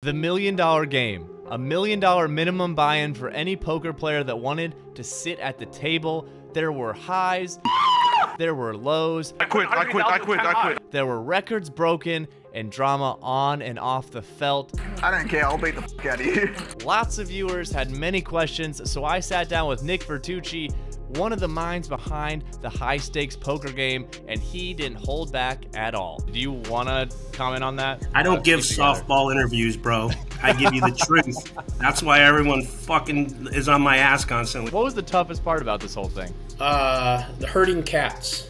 The $1 million game. A $1 million minimum buy-in for any poker player that wanted to sit at the table. There were highs, there were lows. I quit. There were records broken and drama on and off the felt. I don't care, I'll beat the fuck out of you. Lots of viewers had many questions, so I sat down with Nick Vertucci, one of the minds behind the high-stakes poker game, and he didn't hold back at all. Do you want to comment on that? I don't give softball interviews, bro. I give you the truth. That's why everyone fucking is on my ass constantly. What was the toughest part about this whole thing? The herding cats.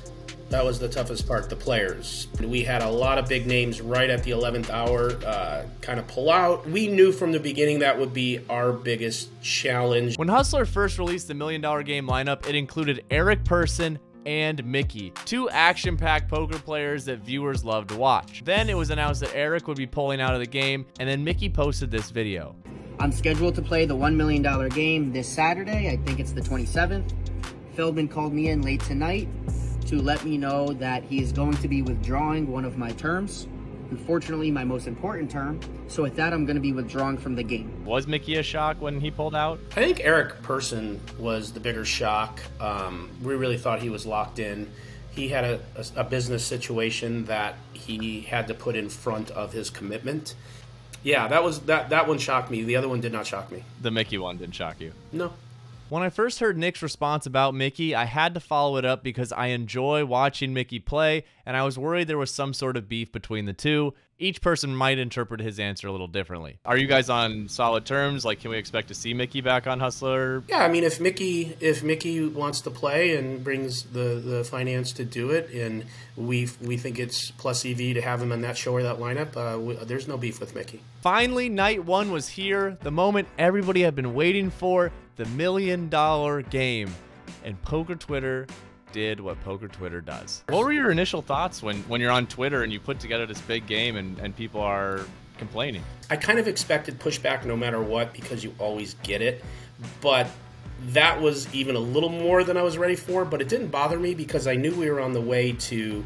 That was the toughest part, the players. We had a lot of big names right at the 11th hour kind of pull out. We knew from the beginning that would be our biggest challenge. When Hustler first released the $1 million game lineup, it included Eric Persson and Mikki, two action-packed poker players that viewers love to watch. Then it was announced that Eric would be pulling out of the game, and then Mikki posted this video. I'm scheduled to play the $1 million game this Saturday. I think it's the 27th. Feldman called me in late tonight to let me know that he is going to be withdrawing one of my terms. Unfortunately, my most important term. So with that, I'm going to be withdrawing from the game. Was Mikki a shock when he pulled out? I think Eric Persson was the bigger shock. We really thought he was locked in. He had a business situation that he had to put in front of his commitment. Yeah, that one shocked me. The other one did not shock me. The Mikki one didn't shock you? No. When I first heard Nick's response about Mikki, I had to follow it up because I enjoy watching Mikki play, and I was worried there was some sort of beef between the two. Each person might interpret his answer a little differently. Are you guys on solid terms? Like, can we expect to see Mikki back on Hustler? Yeah, I mean, if Mikki wants to play and brings the finance to do it, and we think it's plus EV to have him on that show or that lineup, there's no beef with Mikki. Finally, night one was here, the moment everybody had been waiting for, the $1 million game. And Poker Twitter did what Poker Twitter does. What were your initial thoughts when you're on Twitter and you put together this big game and people are complaining? I kind of expected pushback no matter what because you always get it, but that was even a little more than I was ready for, but it didn't bother me because I knew we were on the way to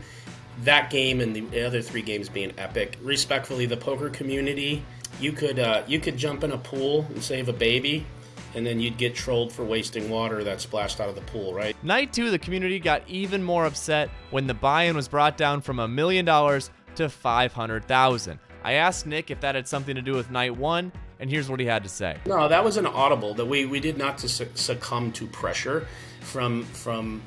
that game and the other three games being epic. Respectfully, the poker community, you could jump in a pool and save a baby, and then you'd get trolled for wasting water that splashed out of the pool, right? Night two, the community got even more upset when the buy-in was brought down from $1 million to $500,000. I asked Nick if that had something to do with night one, and here's what he had to say. No, that was an audible. That we did not succumb to pressure from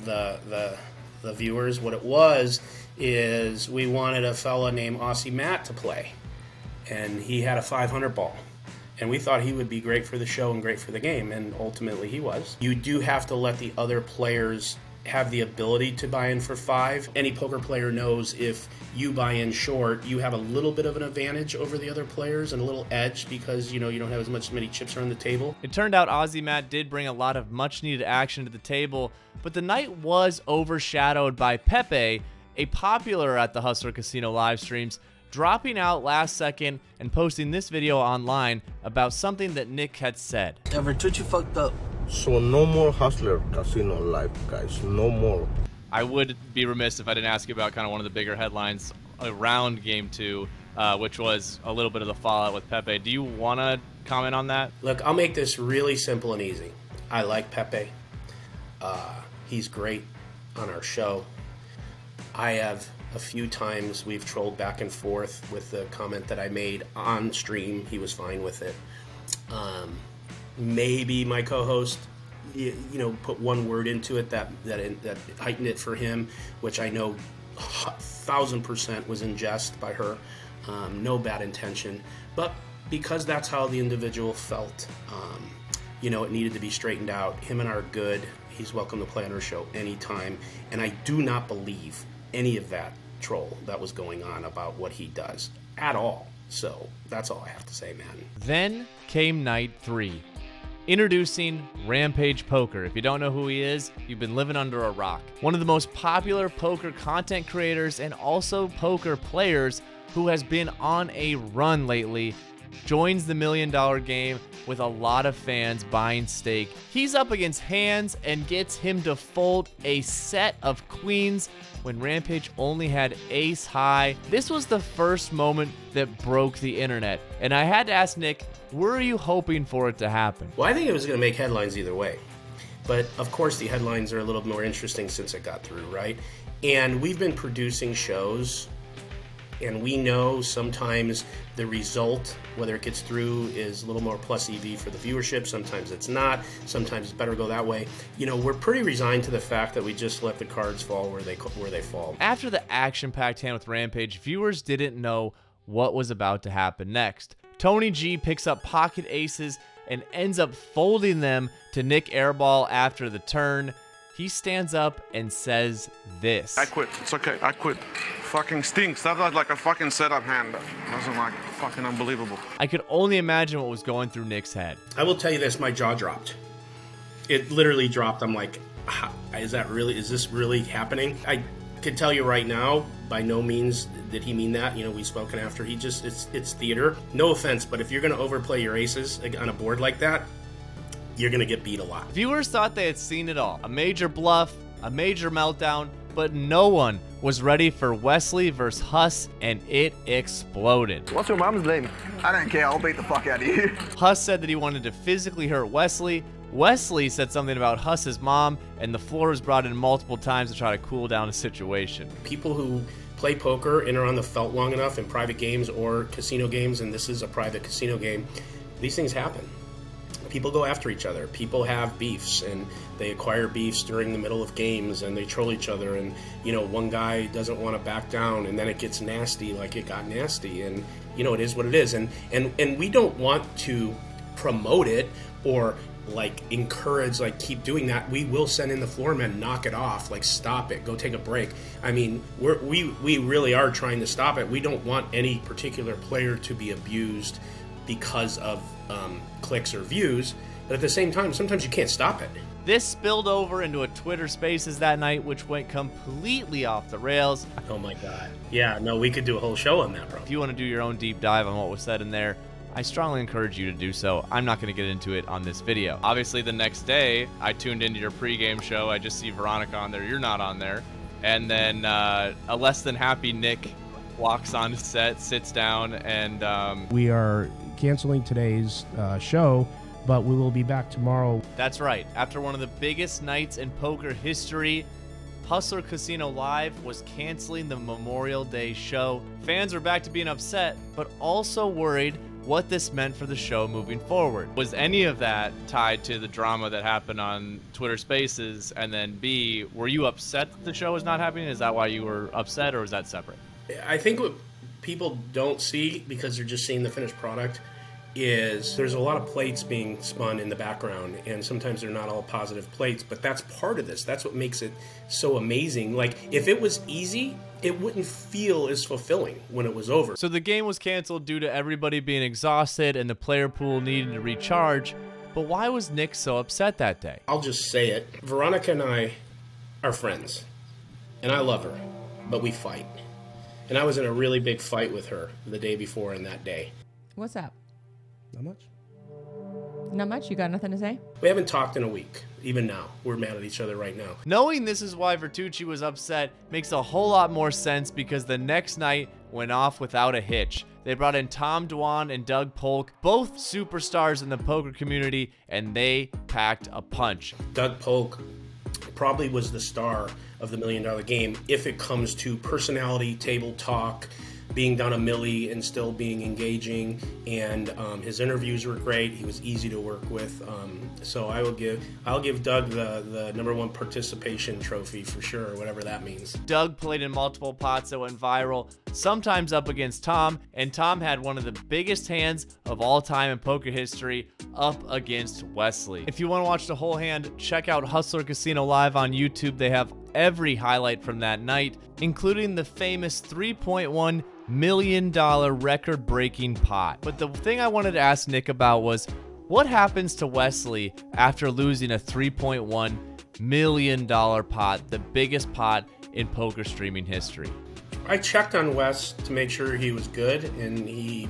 the viewers. What it was is we wanted a fella named Aussie Matt to play, and he had a 500 ball. And we thought he would be great for the show and great for the game, and ultimately he was. You do have to let the other players have the ability to buy in for 5. Any poker player knows if you buy in short, you have a little bit of an advantage over the other players and a little edge because you don't have as many chips around the table. It turned out Aussie Matt did bring a lot of much-needed action to the table, but the night was overshadowed by Pepe, a popular at the Hustler Casino live streams, dropping out last second and posting this video online about something that Nick had said. Yeah, Vertucci fucked up. So no more Hustler Casino live, guys. No more. I would be remiss if I didn't ask you about kind of one of the bigger headlines around Game 2, which was a little bit of the fallout with Pepe. Do you want to comment on that? Look, I'll make this really simple and easy. I like Pepe. He's great on our show. I have a few times we've trolled back and forth with the comment that I made on stream. He was fine with it. Maybe my co-host, put one word into it that heightened it for him, which I know 1000% was in jest by her. No bad intention, but because that's how the individual felt, it needed to be straightened out. Him and I are good. He's welcome to play on our show anytime, and I do not believe any of that troll that was going on about what he does at all. So that's all I have to say, man. Then came night 3. Introducing Rampage Poker. If you don't know who he is, you've been living under a rock. One of the most popular poker content creators and also poker players who has been on a run lately. joins the $1 million game with a lot of fans buying stake. He's up against Hands and gets him to fold a set of queens when Rampage only had ace high. This was the first moment that broke the internet, and I had to ask Nick, were you hoping for it to happen? Well, I think it was going to make headlines either way. But, of course, the headlines are a little more interesting since it got through, right? And we've been producing shows, and we know sometimes the result, whether it gets through, is a little more plus EV for the viewership. Sometimes it's not. Sometimes it's better go that way. You know, we're pretty resigned to the fact that we just let the cards fall where they fall. After the action-packed hand with Rampage, viewers didn't know what was about to happen next. Tony G picks up pocket aces and ends up folding them to Nick Airball after the turn. He stands up and says this. I quit. It's okay. I quit. Fucking stinks. That was like a fucking setup hand. That wasn't like fucking unbelievable. I could only imagine what was going through Nick's head. I will tell you this, my jaw dropped. It literally dropped. I'm like, is this really happening? I can tell you right now, by no means did he mean that. You know, we've spoken after. It's theater. No offense, but if you're going to overplay your aces on a board like that, you're going to get beat a lot. Viewers thought they had seen it all. A major bluff, a major meltdown, but no one was ready for Wesley versus Huss, and it exploded. What's your mom's name? I don't care. I'll beat the fuck out of you. Huss said that he wanted to physically hurt Wesley. Wesley said something about Huss's mom, and the floor was brought in multiple times to try to cool down the situation. People who play poker and are on the felt long enough in private games or casino games, and this is a private casino game, these things happen. People go after each other. People have beefs, and they acquire beefs during the middle of games, and they troll each other, and, you know, one guy doesn't want to back down, and then it gets nasty like it got nasty, and, you know, it is what it is. And we don't want to promote it or like encourage, like, keep doing that. We will send in the floor men, knock it off, like, stop it, go take a break. I mean, we really are trying to stop it. We don't want any particular player to be abused because of clicks or views, but at the same time, sometimes you can't stop it. This spilled over into a Twitter Spaces that night, which went completely off the rails. Oh my God. Yeah, no, we could do a whole show on that, bro. If you want to do your own deep dive on what was said in there, I strongly encourage you to do so. I'm not going to get into it on this video. Obviously, the next day, I tuned into your pregame show. I just see Veronica on there. You're not on there. And then a less than happy Nick walks on set, sits down, and... We are canceling today's show, but we will be back tomorrow. That's right. After one of the biggest nights in poker history, Hustler Casino Live was canceling the Memorial Day show. Fans were back to being upset, but also worried what this meant for the show moving forward. Was any of that tied to the drama that happened on Twitter Spaces? And then B, were you upset that the show was not happening? Is that why you were upset, or is that separate? I think what people don't see, because they're just seeing the finished product, is there's a lot of plates being spun in the background, and sometimes they're not all positive plates, but that's part of this. That's what makes it so amazing. Like, if it was easy, it wouldn't feel as fulfilling when it was over. So the game was canceled due to everybody being exhausted and the player pool needing to recharge, but why was Nick so upset that day? I'll just say it. Veronica and I are friends, and I love her, but we fight. And I was in a really big fight with her the day before and that day. What's up? Not much. Not much? You got nothing to say? We haven't talked in a week. Even now, we're mad at each other right now. Knowing this is why Vertucci was upset makes a whole lot more sense, because the next night went off without a hitch. They brought in Tom Dwan and Doug Polk, both superstars in the poker community, and they packed a punch. Doug Polk probably was the star of the $1 Million Game if it comes to personality, table talk, being down a milli and still being engaging, and his interviews were great. He was easy to work with, so I'll give Doug the #1 participation trophy for sure, whatever that means. Doug played in multiple pots that went viral, sometimes up against Tom, and Tom had one of the biggest hands of all time in poker history up against Wesley. If you want to watch the whole hand, check out Hustler Casino Live on YouTube. They have every highlight from that night, including the famous $3.1 million record-breaking pot. But the thing I wanted to ask Nick about was, what happens to Wesley after losing a $3.1 million pot, the biggest pot in poker streaming history? I checked on Wes to make sure he was good, and he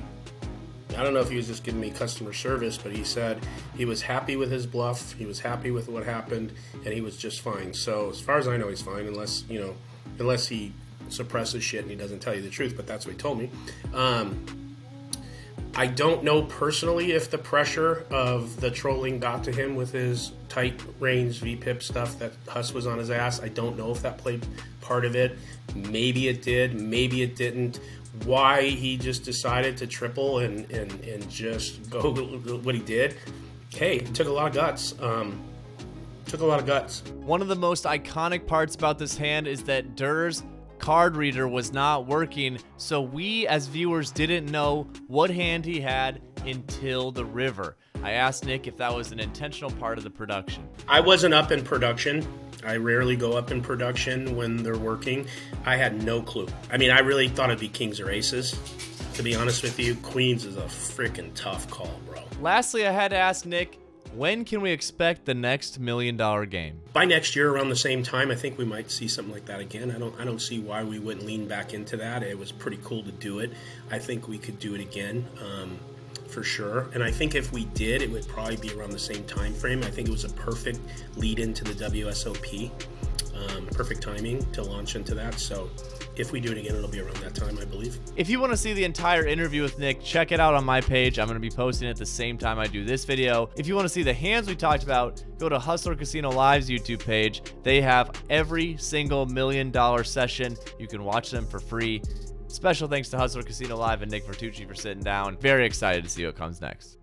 I don't know if he was just giving me customer service, but he said he was happy with his bluff, he was happy with what happened, and he was just fine. So as far as I know, he's fine, unless, you know, unless he suppresses shit and he doesn't tell you the truth, but that's what he told me. I don't know personally if the pressure of the trolling got to him with his tight range VPIP stuff that Huss was on his ass. I don't know if that played part of it. Maybe it did, maybe it didn't. Why he just decided to triple and just go what he did. Hey, it took a lot of guts. Took a lot of guts. One of the most iconic parts about this hand is that Durr's card reader was not working, so we as viewers didn't know what hand he had until the river. I asked Nick if that was an intentional part of the production. I wasn't up in production. I rarely go up in production when they're working. I had no clue. I mean, I really thought it'd be kings or aces. To be honest with you, queens is a freaking tough call, bro. Lastly, I had to ask Nick, when can we expect the next $1 million game? By next year, around the same time, I think we might see something like that again. I don't see why we wouldn't lean back into that. It was pretty cool to do it. I think we could do it again, for sure. And I think if we did, it would probably be around the same time frame. I think it was a perfect lead into the WSOP. Perfect timing to launch into that. So if we do it again, it'll be around that time, I believe. If you want to see the entire interview with Nick, check it out on my page. I'm going to be posting it at the same time I do this video. If you want to see the hands we talked about, go to Hustler Casino Live's YouTube page. They have every single $1 million session. You can watch them for free. Special thanks to Hustler Casino Live and Nick Vertucci for sitting down. Very excited to see what comes next.